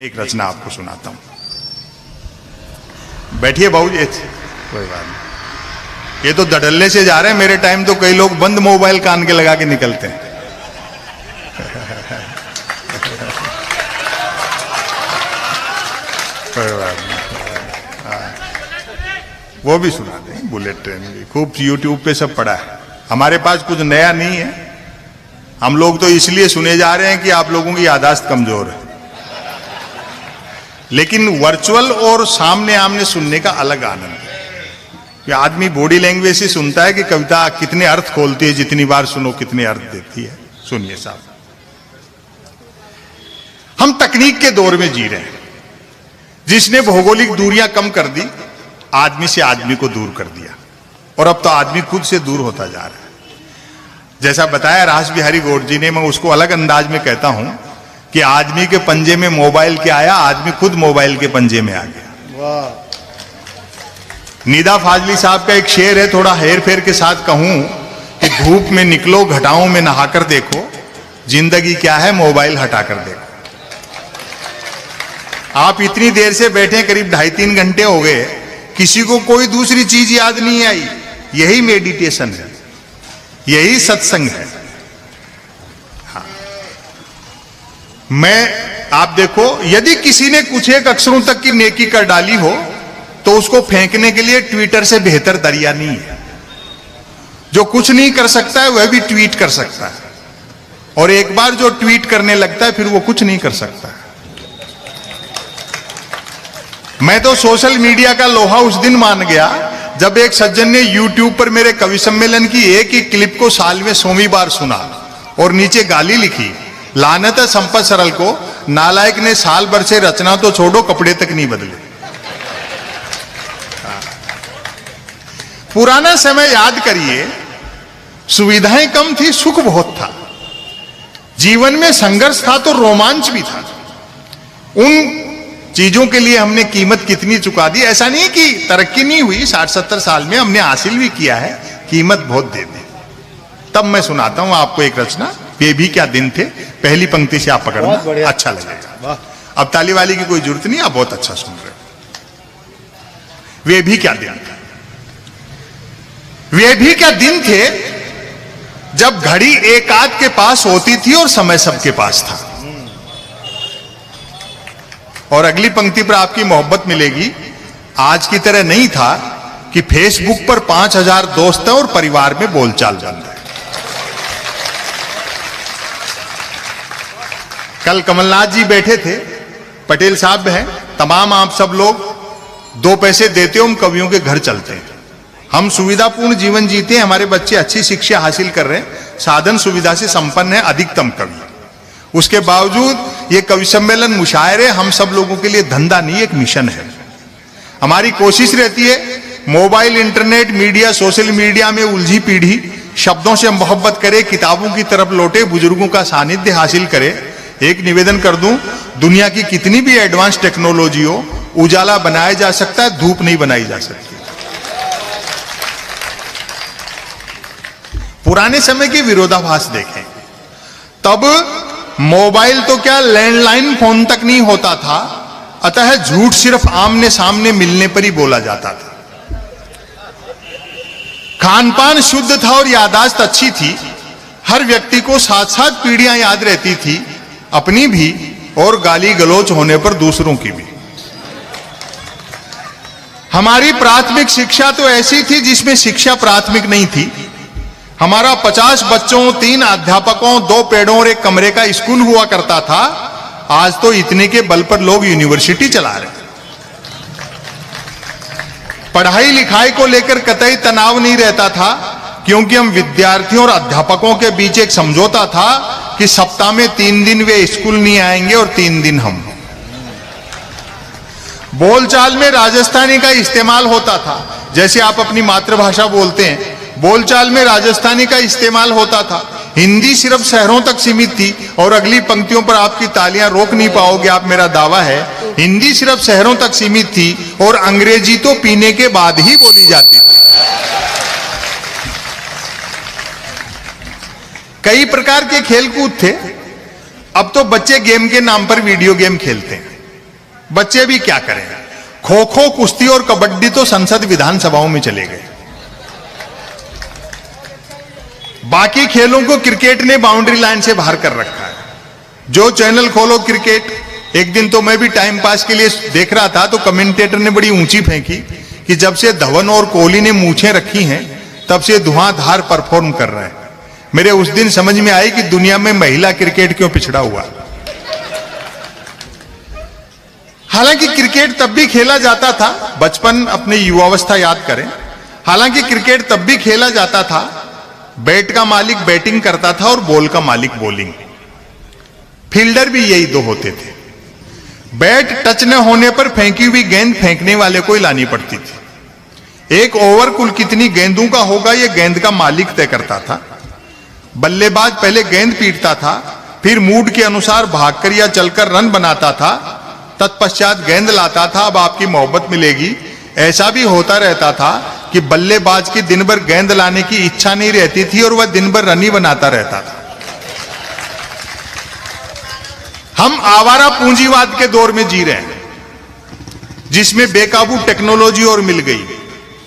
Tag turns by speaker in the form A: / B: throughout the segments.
A: एक रचना आपको सुनाता हूं। बैठिए बाबू जी, कोई बात नहीं। ये तो दडल्ले से जा रहे हैं। मेरे टाइम तो कई लोग बंद मोबाइल कान के लगा के निकलते हैं। कोई बात नहीं, वो भी सुना दें। बुलेट ट्रेन भी खूब यूट्यूब पे सब पड़ा है। हमारे पास कुछ नया नहीं है। हम लोग तो इसलिए सुने जा रहे हैं कि आप लोगों की याददाश्त कमजोर है। लेकिन वर्चुअल और सामने आमने सुनने का अलग आनंद है। कि आदमी बॉडी लैंग्वेज से सुनता है कि कविता कितने अर्थ खोलती है, जितनी बार सुनो कितने अर्थ देती है। सुनिए साहब, हम तकनीक के दौर में जी रहे हैं जिसने भौगोलिक दूरियां कम कर दी, आदमी से आदमी को दूर कर दिया, और अब तो आदमी खुद से दूर होता जा रहा है। जैसा बताया रास बिहारी गौड़ जी ने, मैं उसको अलग अंदाज में कहता हूं कि आदमी के पंजे में मोबाइल क्या आया, आदमी खुद मोबाइल के पंजे में आ गया। वाह। निदा फाजली साहब का एक शेर है, थोड़ा हेर फेर के साथ कहूं कि धूप में निकलो घटाओं में नहाकर देखो, जिंदगी क्या है मोबाइल हटाकर देखो। आप इतनी देर से बैठे, करीब 2.5-3 घंटे हो गए, किसी को कोई दूसरी चीज याद नहीं आई। यही मेडिटेशन है, यही सत्संग है। हाँ। आप देखो, यदि किसी ने कुछ एक अक्षरों तक की नेकी कर डाली हो तो उसको फेंकने के लिए ट्विटर से बेहतर दरिया नहीं है। जो कुछ नहीं कर सकता है वह भी ट्वीट कर सकता है, और एक बार जो ट्वीट करने लगता है फिर वो कुछ नहीं कर सकता है। मैं तो सोशल मीडिया का लोहा उस दिन मान गया जब एक सज्जन ने यूट्यूब पर मेरे कवि सम्मेलन की एक ही क्लिप को साल में 100वीं बार सुना और नीचे गाली लिखी, लानत है संपत सरल को, नालायक ने साल भर से रचना तो छोड़ो कपड़े तक नहीं बदले। पुराना समय याद करिए, सुविधाएं कम थी, सुख बहुत था, जीवन में संघर्ष था तो रोमांच भी था। उन चीजों के लिए हमने कीमत कितनी चुका दी। ऐसा नहीं कि तरक्की नहीं हुई, 60-70 साल में हमने हासिल भी किया है, कीमत बहुत दे दी। तब मैं सुनाता हूं आपको एक रचना, ये भी क्या दिन थे। पहली पंक्ति से आप पकड़ना, अच्छा लगेगा। अब ताली वाली की कोई जरूरत नहीं, आप बहुत अच्छा सुन रहे हो। वे भी क्या दिन थे। वे भी क्या दिन थे जब घड़ी एक आध के पास होती थी और समय सबके पास था। और अगली पंक्ति पर आपकी मोहब्बत मिलेगी। आज की तरह नहीं था कि फेसबुक पर 5000 दोस्त हैं और परिवार में बोलचाल बंद है। कल कमलनाथ जी बैठे थे, पटेल साहब हैं, तमाम आप सब लोग 2 पैसे देते हो, हम कवियों के घर चलते हैं। हम सुविधापूर्ण जीवन जीते हैं, हमारे बच्चे अच्छी शिक्षा हासिल कर रहे हैं, साधन सुविधा से संपन्न है अधिकतम कवि। उसके बावजूद ये कवि सम्मेलन मुशायरे हम सब लोगों के लिए धंधा नहीं, एक मिशन है। हमारी कोशिश रहती है mobile, internet, media, social media में उलझी पीढ़ी शब्दों से मोहब्बत करे, किताबों की तरफ लौटे, बुजुर्गों का सानिध्य हासिल करे। एक निवेदन कर दूं, दुनिया की कितनी भी एडवांस टेक्नोलॉजी हो, उजाला बनाया जा सकता है, धूप नहीं बनाई जा सकती। पुराने समय के विरोधाभास देखें, तब मोबाइल तो क्या लैंडलाइन फोन तक नहीं होता था, अतः झूठ सिर्फ आमने सामने मिलने पर ही बोला जाता था। खान पान शुद्ध था और याददाश्त अच्छी थी। हर व्यक्ति को 7-7 पीढ़ियां याद रहती थी, अपनी भी और गाली गलौच होने पर दूसरों की भी। हमारी प्राथमिक शिक्षा तो ऐसी थी जिसमें शिक्षा प्राथमिक नहीं थी। हमारा 50 बच्चों, 3 अध्यापकों, 2 पेड़ों और एक कमरे का स्कूल हुआ करता था। आज तो इतने के बल पर लोग यूनिवर्सिटी चला रहे हैं। पढ़ाई लिखाई को लेकर कतई तनाव नहीं रहता था, क्योंकि हम विद्यार्थियों और अध्यापकों के बीच एक समझौता था कि सप्ताह में 3 दिन वे स्कूल नहीं आएंगे और 3 दिन हम। बोलचाल में राजस्थानी का इस्तेमाल होता था, जैसे आप अपनी मातृभाषा बोलते हैं, बोलचाल में राजस्थानी का इस्तेमाल होता था। हिंदी सिर्फ शहरों तक सीमित थी, और अगली पंक्तियों पर आपकी तालियां रोक नहीं पाओगे आप, मेरा दावा है। हिंदी सिर्फ शहरों तक सीमित थी और अंग्रेजी तो पीने के बाद ही बोली जाती थी। कई प्रकार के खेलकूद थे। अब तो बच्चे गेम के नाम पर वीडियो गेम खेलते हैं। बच्चे भी क्या करें, खो खो, कुश्ती और कबड्डी तो संसद विधानसभाओं में चले गए। बाकी खेलों को क्रिकेट ने बाउंड्री लाइन से बाहर कर रखा है। जो चैनल खोलो क्रिकेट। एक दिन तो मैं भी टाइम पास के लिए देख रहा था, तो कमेंटेटर ने बड़ी ऊंची फेंकी कि जब से धवन और कोहली ने मूछें रखी हैं तब से धुआंधार परफॉर्म कर रहे हैं। मेरे उस दिन समझ में आई कि दुनिया में महिला क्रिकेट क्यों पिछड़ा हुआ। हालांकि क्रिकेट तब भी खेला जाता था, बचपन अपनी युवावस्था याद करें। हालांकि क्रिकेट तब भी खेला जाता था, बैट का मालिक बैटिंग करता था और बॉल का मालिक बॉलिंग। फील्डर भी यही दो होते थे। बैट टच न होने पर फेंकी हुई गेंद फेंकने वाले को ही लानी पड़ती थी। एक ओवर कुल कितनी गेंदों का होगा यह गेंद का मालिक तय करता था। बल्लेबाज पहले गेंद पीटता था, फिर मूड के अनुसार भागकर या चलकर रन बनाता था, तत्पश्चात गेंद लाता था। अब आपकी मोहब्बत मिलेगी। ऐसा भी होता रहता था कि बल्लेबाज की दिन भर गेंद लाने की इच्छा नहीं रहती थी और वह दिन भर रन ही बनाता रहता था। हम आवारा पूंजीवाद के दौर में जी रहे हैं, जिसमें बेकाबू टेक्नोलॉजी और मिल गई।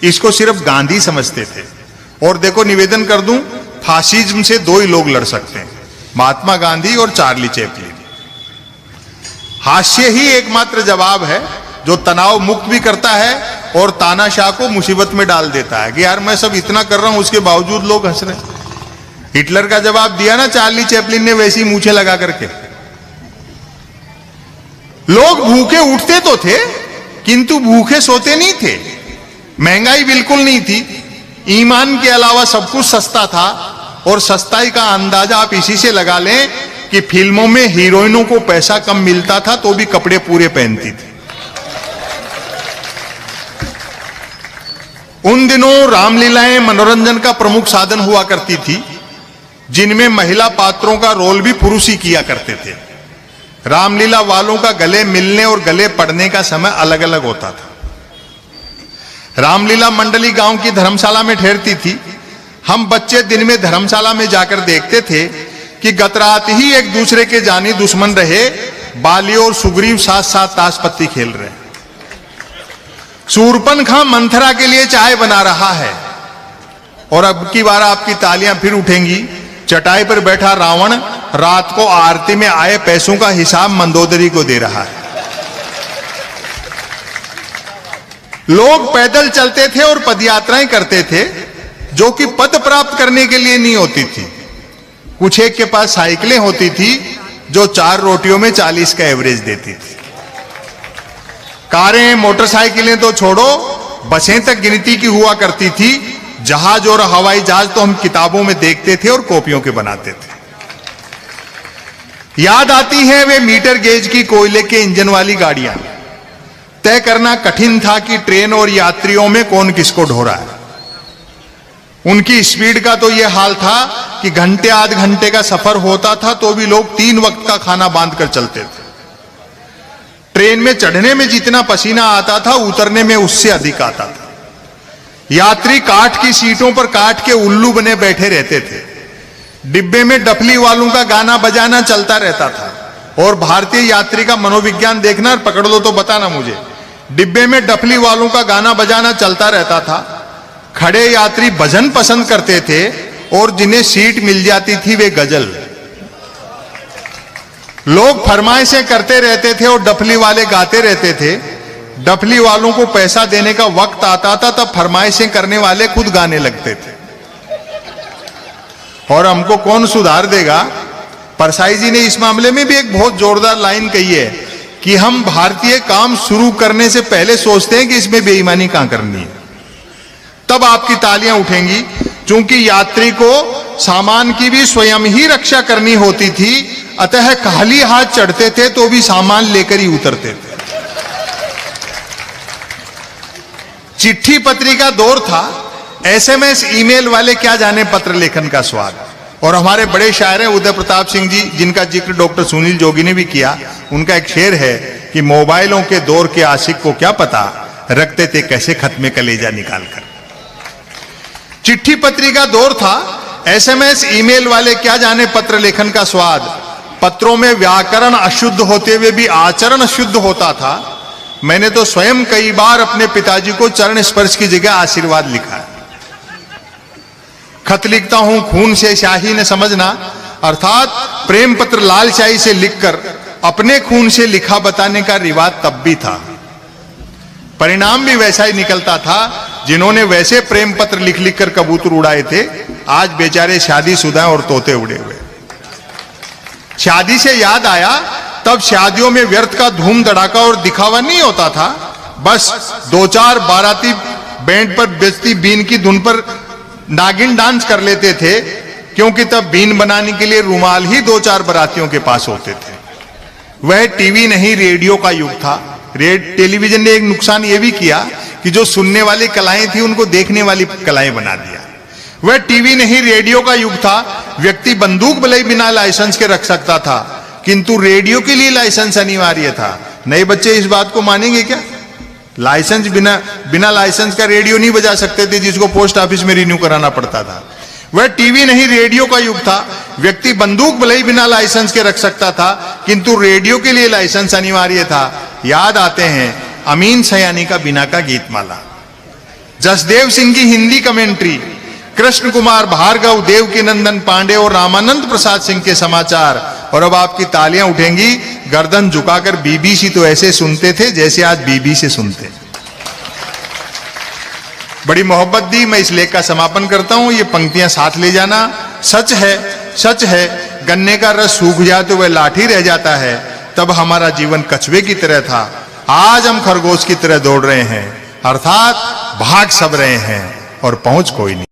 A: इसको सिर्फ गांधी समझते थे। और देखो, निवेदन कर दूं, फासिज्म से दो ही लोग लड़ सकते हैं, महात्मा गांधी और चार्ली चैपलिन। हास्य ही एकमात्र जवाब है जो तनाव मुक्त भी करता है और तानाशाह को मुसीबत में डाल देता है कि यार मैं सब इतना कर रहा हूं, उसके बावजूद लोग हंस रहे हैं। हिटलर का जवाब दिया ना चार्ली चैपलिन ने, वैसी मूछें लगा करके। लोग भूखे उठते तो थे किंतु भूखे सोते नहीं थे। महंगाई बिल्कुल नहीं थी। ईमान के अलावा सब कुछ सस्ता था। और सस्ताई का अंदाजा आप इसी से लगा लें कि फिल्मों में हीरोइनों को पैसा कम मिलता था तो भी कपड़े पूरे पहनती थी। उन दिनों रामलीलाएं मनोरंजन का प्रमुख साधन हुआ करती थी, जिनमें महिला पात्रों का रोल भी पुरुष ही किया करते थे। रामलीला वालों का गले मिलने और गले पड़ने का समय अलग अलग होता था। रामलीला मंडली गांव की धर्मशाला में ठहरती थी। हम बच्चे दिन में धर्मशाला में जाकर देखते थे कि गत रात ही एक दूसरे के जानी दुश्मन रहे बाली और सुग्रीव साथ साथ ताशपत्ती खेल रहे हैं। शूर्पणखा मंथरा के लिए चाय बना रहा है और अब की बार आपकी तालियां फिर उठेंगी। चटाई पर बैठा रावण रात को आरती में आए पैसों का हिसाब मंदोदरी को दे रहा है। लोग पैदल चलते थे और पदयात्राएं करते थे, जो कि पद प्राप्त करने के लिए नहीं होती थी। कुछ एक के पास साइकिलें होती थी जो 4 रोटियों में 40 का एवरेज देती थी। कारें मोटरसाइकिलें तो छोड़ो, बसें तक गिनती की हुआ करती थी। जहाज और हवाई जहाज तो हम किताबों में देखते थे और कॉपियों के बनाते थे। याद आती है वे मीटर गेज की कोयले के इंजन वाली गाड़ियां। तय करना कठिन था कि ट्रेन और यात्रियों में कौन किसको ढो रहा है। उनकी स्पीड का तो यह हाल था कि घंटे आध घंटे का सफर होता था तो भी लोग 3 वक्त का खाना बांधकर चलते थे। ट्रेन में चढ़ने में जितना पसीना आता था, उतरने में उससे अधिक आता था। यात्री काठ की सीटों पर काठ के उल्लू बने बैठे रहते थे। डिब्बे में डफली वालों का गाना बजाना चलता रहता था। और भारतीय यात्री का मनोविज्ञान देखना, पकड़ लो तो बताना मुझे। डिब्बे में डफली वालों का गाना बजाना चलता रहता था। खड़े यात्री भजन पसंद करते थे और जिन्हें सीट मिल जाती थी वे गजल। लोग फरमाइशें करते रहते थे और डफली वाले गाते रहते थे। डफली वालों को पैसा देने का वक्त आता था तब फरमाइशें करने वाले खुद गाने लगते थे। और हमको कौन सुधार देगा, परसाई जी ने इस मामले में भी एक बहुत जोरदार लाइन कही है कि हम भारतीय काम शुरू करने से पहले सोचते हैं कि इसमें बेईमानी कहां करनी है। तब आपकी तालियां उठेंगी, क्योंकि यात्री को सामान की भी स्वयं ही रक्षा करनी होती थी। अतः खाली हाथ चढ़ते थे तो भी सामान लेकर ही उतरते थे। चिट्ठी पत्री का दौर था। SMS ईमेल वाले क्या जाने पत्र लेखन का स्वाद। और हमारे बड़े शायर हैं उदय प्रताप सिंह जी, जिनका जिक्र डॉक्टर सुनील जोगी ने भी किया। उनका एक शेर है कि मोबाइलों के दौर के आशिक को क्या पता, रखते थे कैसे खत में कलेजा निकालकर। चिट्ठी पत्री का दौर था। SMS ईमेल वाले क्या जाने पत्र लेखन का स्वाद। पत्रों में व्याकरण अशुद्ध होते हुए भी आचरण शुद्ध होता था। मैंने तो स्वयं कई बार अपने पिताजी को चरण स्पर्श की जगह आशीर्वाद लिखा है। खत लिखता हूं खून से स्याही न समझना, अर्थात प्रेम पत्र लाल स्याही से लिखकर अपने खून से लिखा बताने का रिवाज तब भी था। परिणाम भी वैसा ही निकलता था। जिन्होंने वैसे प्रेम पत्र लिख लिख कर कबूतर उड़ाए थे, आज बेचारे शादीशुदा और तोते उड़े हुए। शादी से याद आया, तब शादियों में व्यर्थ का धूम धड़ाका और दिखावा नहीं होता था। बस दो चार बाराती बैंड पर बजती बीन की धुन पर नागिन डांस कर लेते थे, क्योंकि तब बीन बनाने के लिए रुमाल ही दो चार बारातियों के पास होते थे। वह टीवी नहीं रेडियो का युग था। टेलीविजन ने एक नुकसान यह भी किया कि जो सुनने वाली कलाएं थी उनको देखने वाली कलाएं बना दिया। वह टीवी नहीं रेडियो का युग था। व्यक्ति बंदूक भले ही बिना लाइसेंस के रख सकता था, किंतु रेडियो के लिए लाइसेंस अनिवार्य था। नए बच्चे इस बात को मानेंगे क्या? लाइसेंस बिना लाइसेंस का रेडियो नहीं बजा सकते थे, जिसको पोस्ट ऑफिस में रिन्यू कराना पड़ता था। वह टीवी नहीं रेडियो का युग था। व्यक्ति बंदूक भले ही बिना लाइसेंस के रख सकता था, किंतु रेडियो के लिए लाइसेंस अनिवार्य था। याद आते हैं अमीन सयानी का बिना का गीतमाला, जसदेव सिंह की हिंदी कमेंट्री, कृष्ण कुमार भार्गव, देवकी नंदन पांडे और रामानंद प्रसाद सिंह के समाचार। और अब आपकी तालियां उठेंगी। गर्दन झुकाकर बीबीसी तो ऐसे सुनते थे जैसे आज बीबी से सुनते। बड़ी मोहब्बत दी। मैं इस लेख का समापन करता हूं। ये पंक्तियां साथ ले जाना। सच है गन्ने का रस सूख जाए तो वह लाठी रह जाता है। तब हमारा जीवन कछुए की तरह था, आज हम खरगोश की तरह दौड़ रहे हैं, अर्थात भाग सब रहे हैं और पहुंच कोई नहीं।